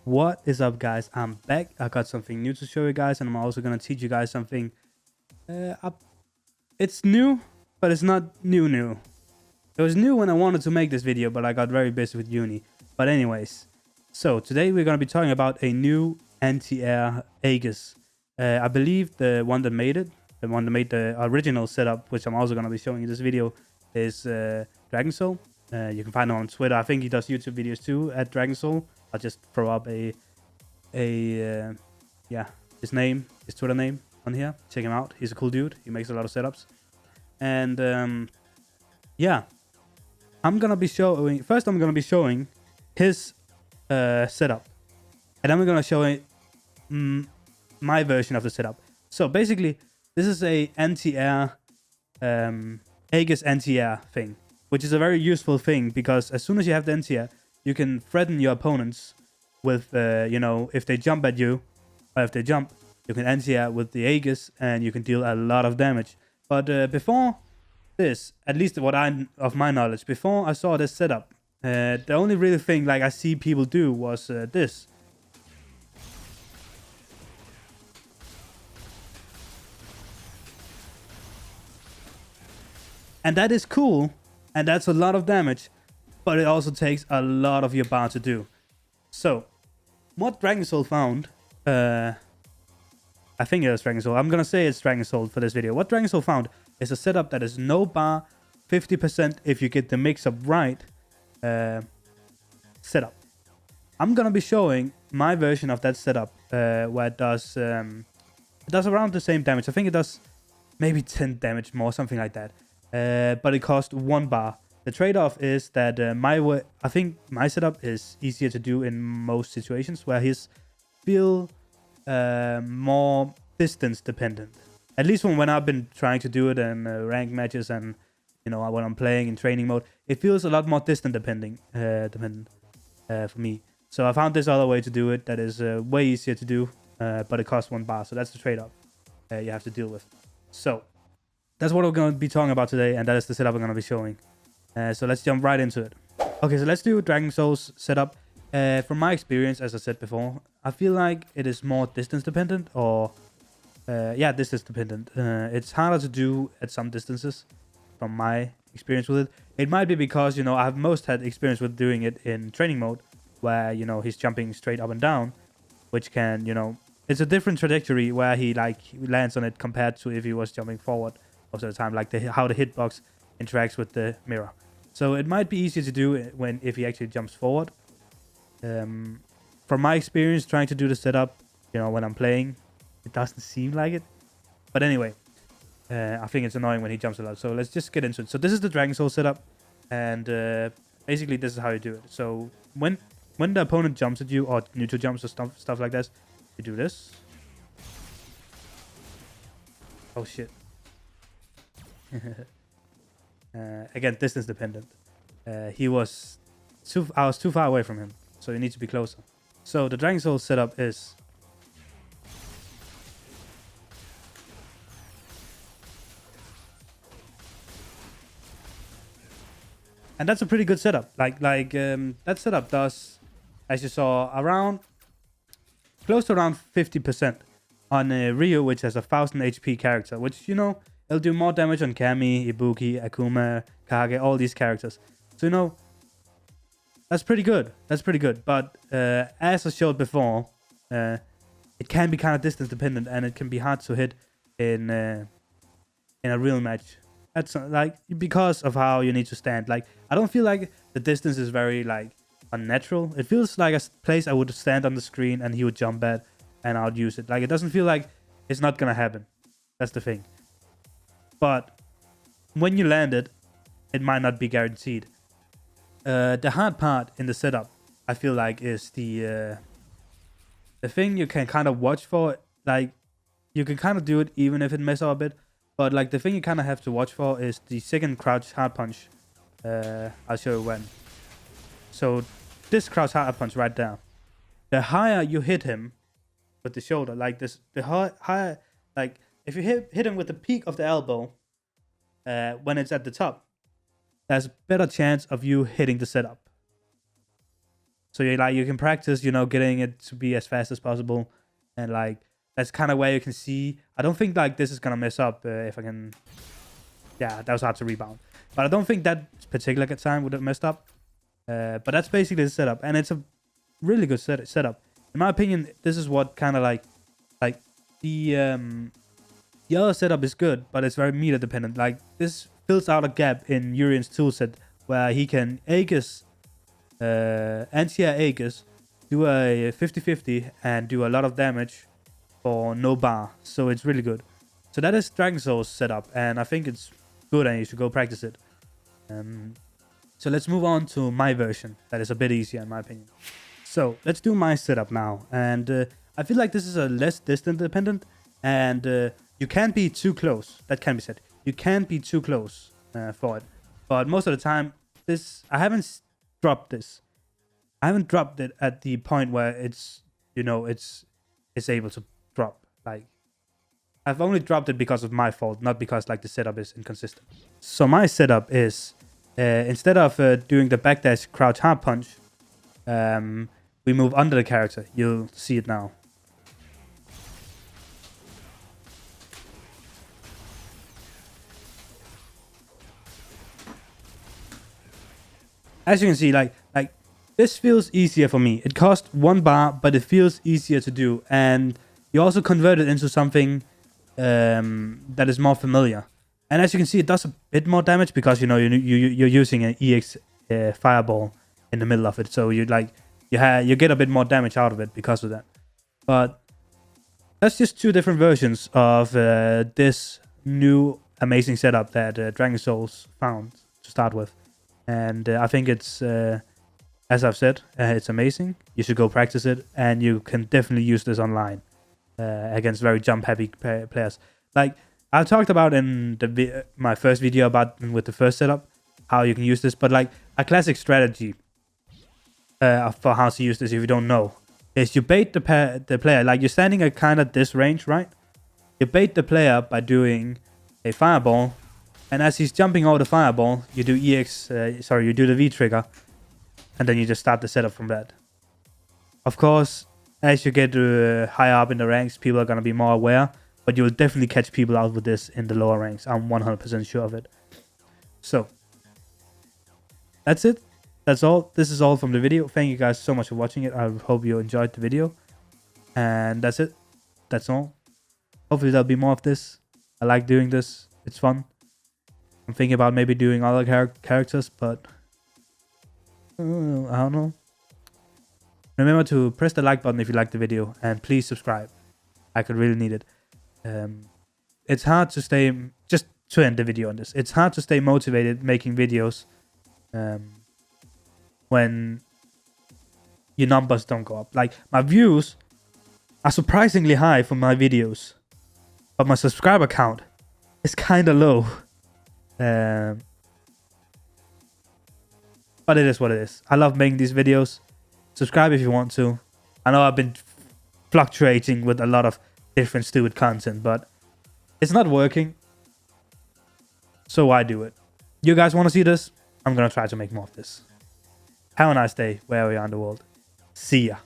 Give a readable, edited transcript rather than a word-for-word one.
What is up, guys? I'm back. I got something new to show you guys, and I'm also gonna teach you guys something. It's new, but it's not new. It was new when I wanted to make this video, but I got very busy with uni. But anyways, so today we're gonna be talking about a new anti-air Aiges. I believe the one that made it, the one that made the original setup, which I'm also gonna be showing in this video, is Dragon Soul. You can find him on Twitter. I think he does YouTube videos too at Dragon Soul. I'll just throw up his name, his Twitter name on here. Check him out. He's a cool dude. He makes a lot of setups. And I'm gonna be showing his setup, and then we're gonna show my version of the setup. So basically, this is a anti-air Aiges anti-air thing, which is a very useful thing because as soon as you have the anti-air, you can threaten your opponents with, if they jump at you, or if they jump, you can anti-air with the Aiges, and you can deal a lot of damage. But before this, at least of my knowledge, before I saw this setup, the only real thing like I see people do was this. And that is cool, and that's a lot of damage, but it also takes a lot of your bar to do. So, what Dragon Soul found, I think it was Dragon Soul. I'm gonna say it's Dragon Soul for this video. What Dragon Soul found is a setup that is no bar, 50% if you get the mix-up right setup. I'm gonna be showing my version of that setup where it does around the same damage. I think it does maybe 10 damage more, something like that. But it costs 1 bar. The trade-off is that I think my setup is easier to do in most situations, where his feel more distance dependent. At least when I've been trying to do it in ranked matches and when I'm playing in training mode, it feels a lot more distance dependent for me. So I found this other way to do it that is way easier to do, but it costs 1 bar. So that's the trade-off you have to deal with. So that's what we're going to be talking about today, and that is the setup I'm going to be showing. So let's jump right into it. Okay, so let's do Dragon Soul's setup. From my experience, as I said before, I feel like it is more distance dependent, or distance dependent. It's harder to do at some distances, from my experience with it. It might be because I've most had experience with doing it in training mode, where he's jumping straight up and down, which can it's a different trajectory where he lands on it compared to if he was jumping forward most of the time, like how the hitbox interacts with the mirror. So it might be easier to do if he actually jumps forward. From my experience trying to do the setup, when I'm playing, it doesn't seem like it. But anyway, I think it's annoying when he jumps a lot. So let's just get into it. So this is the Dragon Soul setup, and basically this is how you do it. So when the opponent jumps at you, or neutral jumps or stuff like this, you do this. Oh shit. Again, distance dependent. I was too far away from him, so you need to be closer. So the Dragon Soul setup is and that's a pretty good setup. That setup does, as you saw, close to around 50% on Ryu, which has 1000 HP character, which it'll do more damage on Kami, Ibuki, Akuma, Kage, all these characters. So that's pretty good. But as I showed before, it can be kind of distance dependent, and it can be hard to hit in a real match. That's because of how you need to stand. I don't feel like the distance is very unnatural. It feels like a place I would stand on the screen and he would jump at, and I would use it. It doesn't feel like it's not gonna happen. That's the thing. But when you land it, it might not be guaranteed. The hard part in the setup, I feel like, is the thing you can kind of watch for. You can kind of do it even if it messes up a bit. But the thing you kind of have to watch for is the second crouch hard punch. I'll show you when. So this crouch hard punch right there. The higher you hit him with the shoulder, the higher, if you hit him with the peak of the elbow, when it's at the top, there's a better chance of you hitting the setup. So you can practice, getting it to be as fast as possible, and like that's kind of where you can see. I don't think like this is gonna mess up if I can. Yeah, that was hard to rebound, but I don't think that particular time would have messed up. But that's basically the setup, and it's a really good setup. In my opinion, this is what kind of like the other setup is good, but it's very meter dependent. Like this fills out a gap in Urien's toolset where he can Aiges, anti-air Aiges, do a 50-50 and do a lot of damage for no bar. So it's really good. So that is Dragon Soul's setup, and I think it's good and you should go practice it. So let's move on to my version. That is a bit easier in my opinion. So let's do my setup now. And I feel like this is a less distance dependent, and you can't be too close. That can be said. You can't be too close for it. But most of the time, I haven't dropped this. I haven't dropped it at the point where it's able to drop. Like I've only dropped it because of my fault, not because like the setup is inconsistent. So my setup is instead of doing the backdash crouch hard punch, we move under the character. You'll see it now. As you can see, like this feels easier for me. It costs 1 bar, but it feels easier to do, and you also convert it into something that is more familiar. And as you can see, it does a bit more damage because you're using an EX fireball in the middle of it, so you get a bit more damage out of it because of that. But that's just 2 different versions of this new amazing setup that Dragon Souls found to start with. And I think it's, as I've said, it's amazing. You should go practice it, and you can definitely use this online against very jump-heavy players. Like I talked about in my first video with the first setup, how you can use this. But like a classic strategy for how to use this, if you don't know, is you bait the player. Like you're standing at kind of this range, right? You bait the player by doing a fireball. And as he's jumping over the fireball, you do you do the V trigger, and then you just start the setup from that. Of course, as you get higher up in the ranks, people are going to be more aware, but you will definitely catch people out with this in the lower ranks. I'm 100% sure of it. So, that's it. That's all. This is all from the video. Thank you guys so much for watching it. I hope you enjoyed the video. And that's it. That's all. Hopefully there'll be more of this. I like doing this. It's fun. I'm thinking about maybe doing other characters, but I don't know. Remember to press the like button if you liked the video, and please subscribe. I could really need it. It's hard to stay, just to end the video on this, it's hard to stay motivated making videos when your numbers don't go up. Like my views are surprisingly high for my videos, but my subscriber count is kind of low. But it is what it is. I love making these videos. Subscribe if you want to. I know I've been fluctuating with a lot of different stupid content, but it's not working. So why do it? You guys want to see this? I'm gonna try to make more of this. Have a nice day wherever you are in the world. See ya.